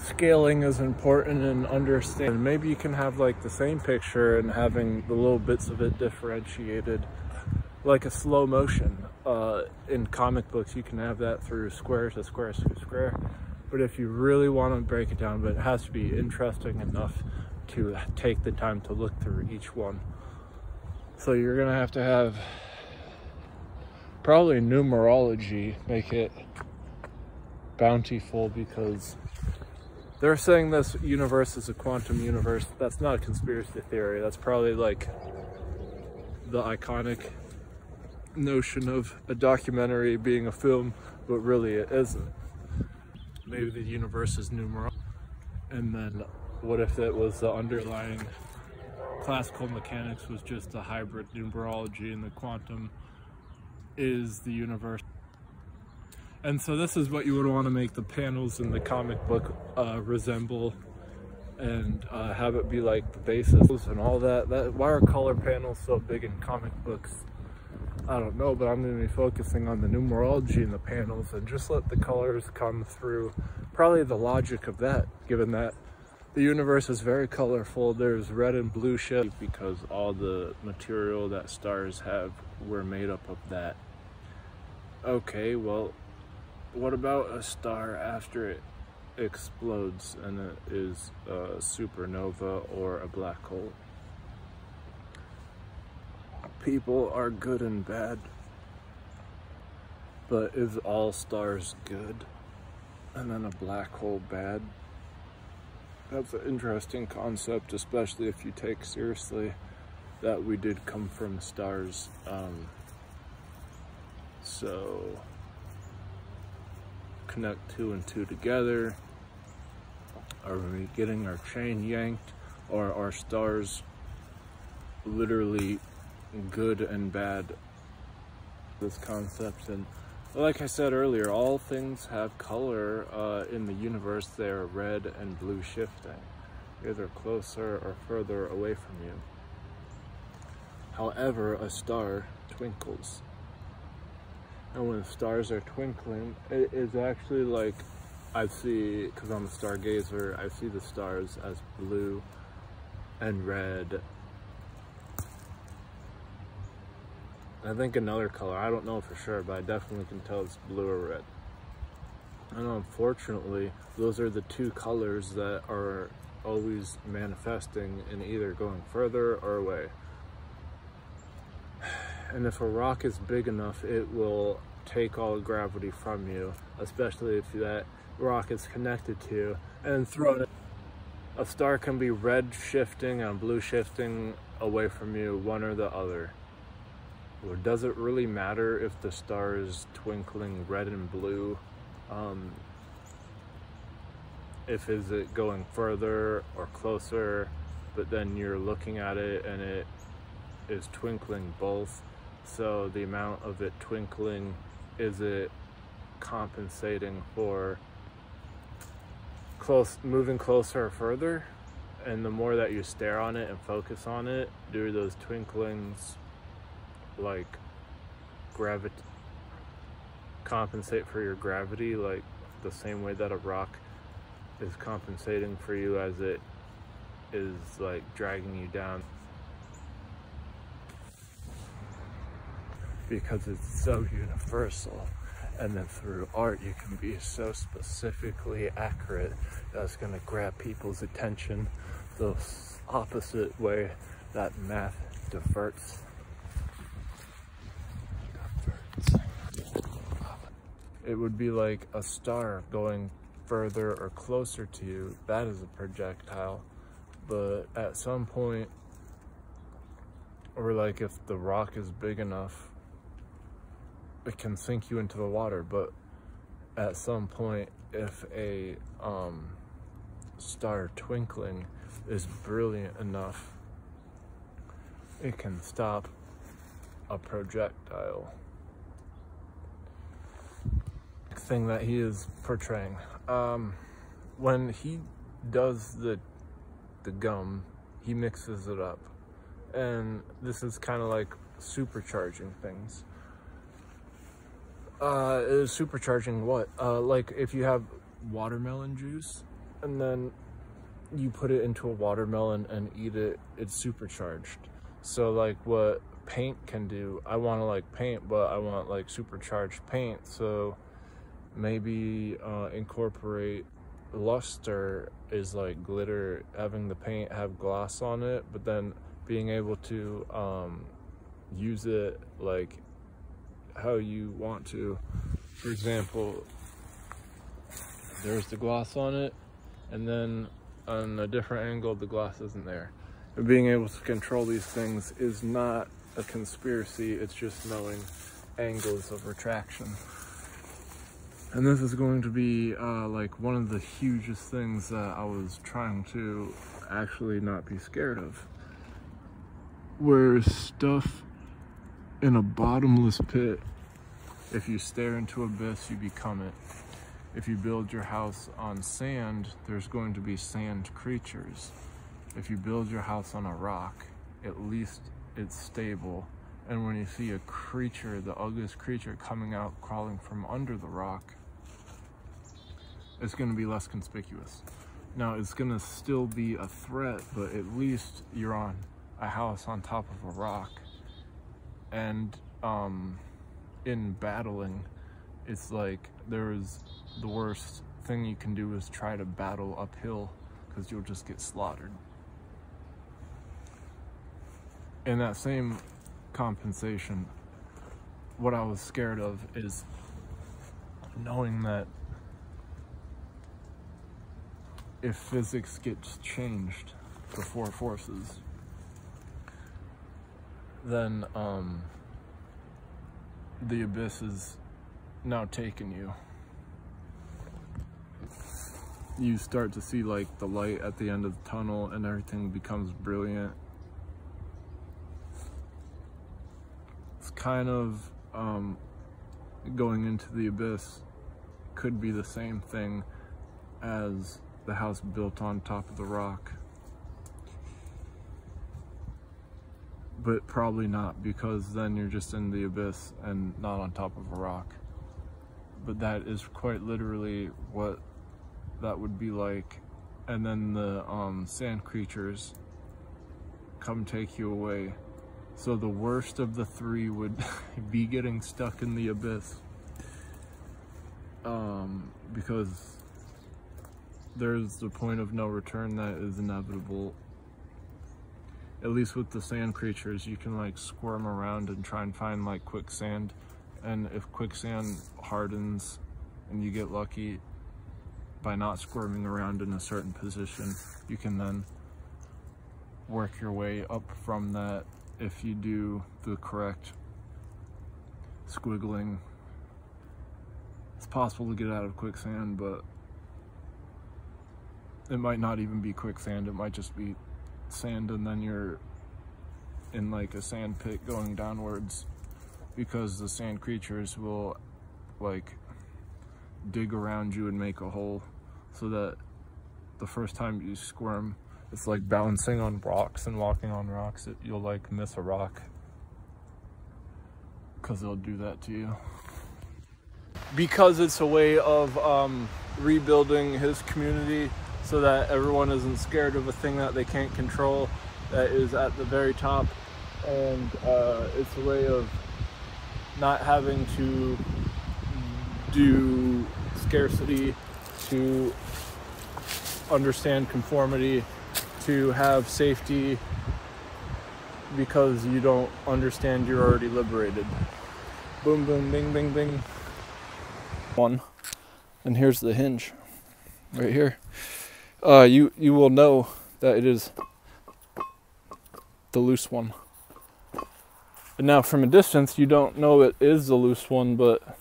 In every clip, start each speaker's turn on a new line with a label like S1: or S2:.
S1: scaling is important and understanding. Maybe you can have like the same picture and having the little bits of it differentiated, like a slow motion. In comic books, you can have that through square to square to square. But if you really want to break it down, but it has to be interesting enough to take the time to look through each one. So you're gonna have to have probably numerology, make it bountiful, because they're saying this universe is a quantum universe. That's not a conspiracy theory. That's probably like the iconic notion of a documentary being a film, but really it isn't. Maybe the universe is numeral, and then what if it was the underlying classical mechanics was just a hybrid numerology, and the quantum is the universe. And so this is what you would want to make the panels in the comic book resemble, and have it be like the basis and all that. Why are color panels so big in comic books? I don't know, but I'm going to be focusing on the numerology in the panels and just let the colors come through. Probably the logic of that, given that the universe is very colorful. There's red and blue shit because all the material that stars have were made up of that. Okay, well, what about a star after it explodes and it is a supernova or a black hole? People are good and bad, but is all stars good and then a black hole bad? That's an interesting concept, especially if you take seriously that we did come from stars. So connect 2 and 2 together. Are we getting our chain yanked, or are stars literally good and bad? This concept, and like I said earlier, all things have color in the universe. They are red and blue shifting, either closer or further away from you. However, a star twinkles, and when stars are twinkling, it is actually like, I see, because I'm a stargazer, I see the stars as blue and red. I think another color, I don't know for sure, but I definitely can tell it's blue or red. And unfortunately, those are the two colors that are always manifesting in either going further or away. And if a rock is big enough, it will take all gravity from you, especially if that rock is connected to you, and throw it. A star can be red shifting and blue shifting away from you, one or the other. Or does it really matter if the star is twinkling red and blue? If is it going further or closer, but then you're looking at it and it is twinkling both. So the amount of it twinkling, is it compensating for moving closer or further? And the more that you stare on it and focus on it, do those twinklings like compensate for your gravity, like the same way that a rock is compensating for you as it is like dragging you down, because it's so universal. And then through art you can be so specifically accurate that's going to grab people's attention the opposite way that math diverts. It would be like a star going further or closer to you. That is a projectile. But at some point, or like if the rock is big enough, it can sink you into the water. But at some point, if a star twinkling is brilliant enough, it can stop a projectile. Thing that he is portraying, when he does the gum, he mixes it up, and this is kind of like supercharging things. Is supercharging what? Like if you have watermelon juice and then you put it into a watermelon and eat it, it's supercharged. So like what paint can do, I want to like paint, but I want like supercharged paint. So maybe incorporate luster is like glitter, having the paint have gloss on it, but then being able to use it like how you want to. For example, there's the gloss on it, and then on a different angle the gloss isn't there. And being able to control these things is not a conspiracy, it's just knowing angles of retraction. And this is going to be like one of the hugest things that I was trying to actually not be scared of. Where stuff in a bottomless pit, if you stare into abyss, you become it. If you build your house on sand, there's going to be sand creatures. If you build your house on a rock, at least it's stable. And when you see a creature, the ugliest creature coming out crawling from under the rock, it's going to be less conspicuous. Now, it's going to still be a threat, but at least you're on a house on top of a rock. And in battling, it's like the worst thing you can do is try to battle uphill, because you'll just get slaughtered. In that same compensation, what I was scared of is knowing that if physics gets changed, the four forces, then the abyss is now taking you. You start to see like the light at the end of the tunnel, and everything becomes brilliant. It's kind of going into the abyss could be the same thing as the house built on top of the rock, but probably not, because then you're just in the abyss and not on top of a rock. But that is quite literally what that would be like. And then the sand creatures come take you away. So the worst of the three would be getting stuck in the abyss, because there's the point of no return that is inevitable. At least with the sand creatures, you can like squirm around and try and find like quicksand, and if quicksand hardens and you get lucky by not squirming around in a certain position, you can then work your way up from that if you do the correct squiggling. It's possible to get out of quicksand, but it might not even be quicksand, it might just be sand, and then you're in like a sand pit going downwards, because the sand creatures will like dig around you and make a hole, so that the first time you squirm, it's like bouncing on rocks and walking on rocks. You'll like miss a rock, because they'll do that to you. Because it's a way of rebuilding his community, so that everyone isn't scared of a thing that they can't control, that is at the very top. And it's a way of not having to do scarcity, to understand conformity, to have safety, because you don't understand you're already liberated. Boom, boom, bing, bing, bing. One. And here's the hinge right here. You will know that it is the loose one. And now from a distance, you don't know it is the loose one, but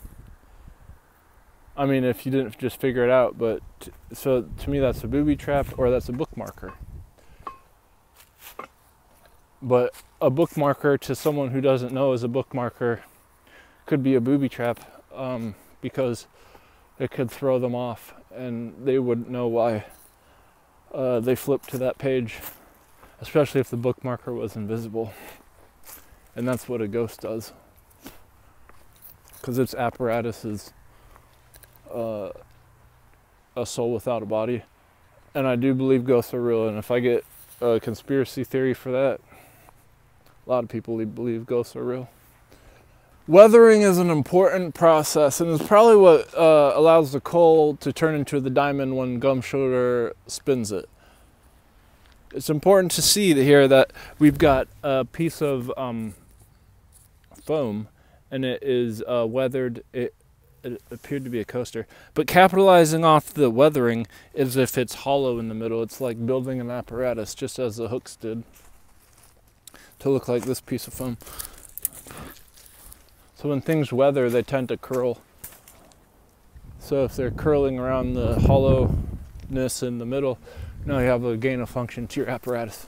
S1: I mean, if you didn't just figure it out, but so to me, that's a booby trap, or that's a bookmarker. But a bookmarker to someone who doesn't know is a bookmarker could be a booby trap, because it could throw them off and they wouldn't know why they flipped to that page, especially if the bookmarker was invisible. And that's what a ghost does, because its apparatus is a soul without a body, And I do believe ghosts are real. And if I get a conspiracy theory for that, a lot of people believe ghosts are real. Weathering is an important process, and it's probably what allows the coal to turn into the diamond when gum shoulder spins it. It's important to see here that we've got a piece of foam, and it is weathered. It appeared to be a coaster, but capitalizing off the weathering is if it's hollow in the middle. It's like building an apparatus, just as the hooks did, to look like this piece of foam. So when things weather, they tend to curl. So if they're curling around the hollowness in the middle, now you have a gain of function to your apparatus.